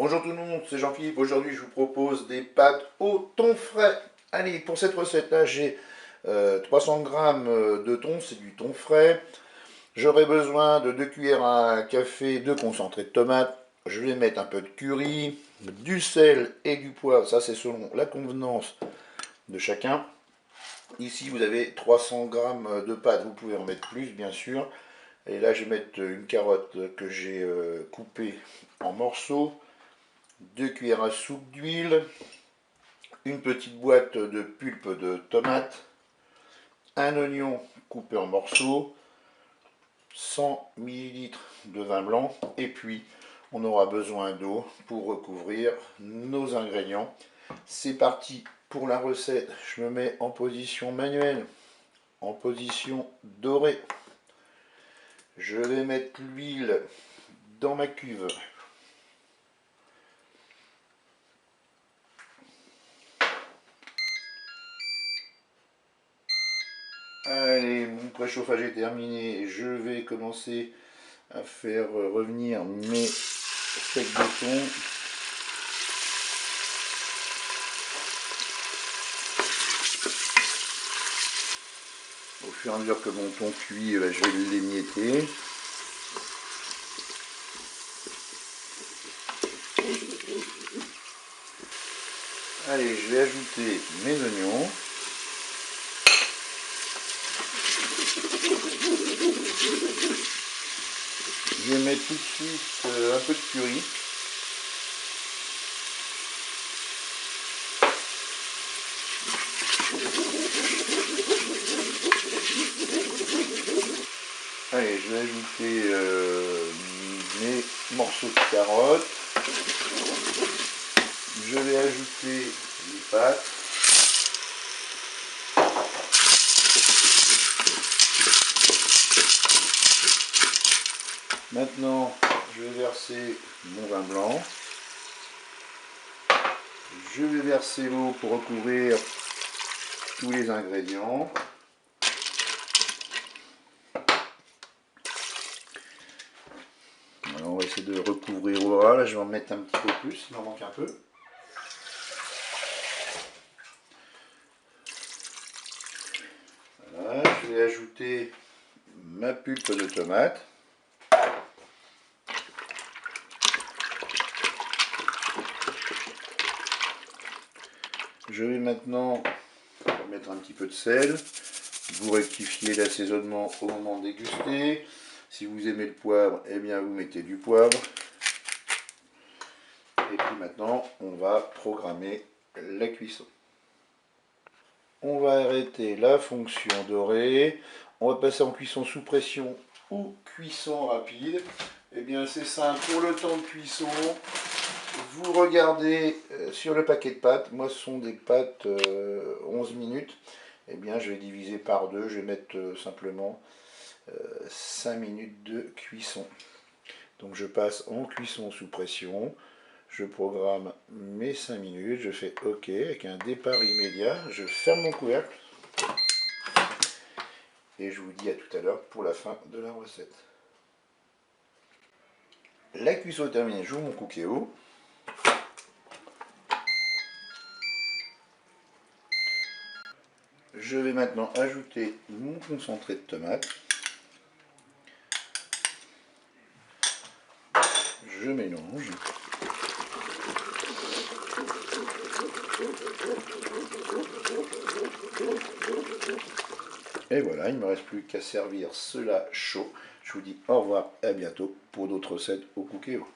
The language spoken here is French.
Bonjour tout le monde, c'est Jean-Philippe. Aujourd'hui, je vous propose des pâtes au thon frais. Allez, pour cette recette-là, j'ai 300 g de thon, c'est du thon frais. J'aurai besoin de 2 cuillères à café de concentré de tomate. Je vais mettre un peu de curry, du sel et du poivre. Ça, c'est selon la convenance de chacun. Ici, vous avez 300 g de pâtes. Vous pouvez en mettre plus, bien sûr. Et là, je vais mettre une carotte que j'ai coupée en morceaux. 2 cuillères à soupe d'huile, une petite boîte de pulpe de tomate, un oignon coupé en morceaux, 100 ml de vin blanc, et puis on aura besoin d'eau pour recouvrir nos ingrédients. C'est parti pour la recette. Je me mets en position manuelle, en position dorée. Je vais mettre l'huile dans ma cuve. Allez, mon préchauffage est terminé. Je vais commencer à faire revenir mes steaks de thon. Au fur et à mesure que mon thon cuit, je vais l'émietter. Allez, je vais ajouter mes oignons. Je vais mettre tout de suite un peu de curry. Allez, je vais ajouter mes morceaux de carottes. Je vais ajouter les pâtes. Maintenant, je vais verser mon vin blanc. Je vais verser l'eau pour recouvrir tous les ingrédients. Alors, on va essayer de recouvrir. Voilà, là je vais en mettre un petit peu plus, il m'en manque un peu. Voilà, je vais ajouter ma pulpe de tomate. Je vais maintenant mettre un petit peu de sel. Vous rectifiez l'assaisonnement au moment de déguster. Si vous aimez le poivre, eh bien vous mettez du poivre. Et puis maintenant, on va programmer la cuisson. On va arrêter la fonction dorée. On va passer en cuisson sous pression ou cuisson rapide. Eh bien c'est simple, pour le temps de cuisson, vous regardez sur le paquet de pâtes. Moi ce sont des pâtes 11 minutes. Eh bien je vais diviser par 2, je vais mettre simplement 5 minutes de cuisson. Donc je passe en cuisson sous pression. Je programme mes 5 minutes, je fais OK avec un départ immédiat, je ferme mon couvercle et je vous dis à tout à l'heure pour la fin de la recette. La cuisson est terminée, j'ouvre mon Cookéo. Je vais maintenant ajouter mon concentré de tomate. Je mélange. Et voilà, il ne me reste plus qu'à servir cela chaud. Je vous dis au revoir et à bientôt pour d'autres recettes au Cookéo.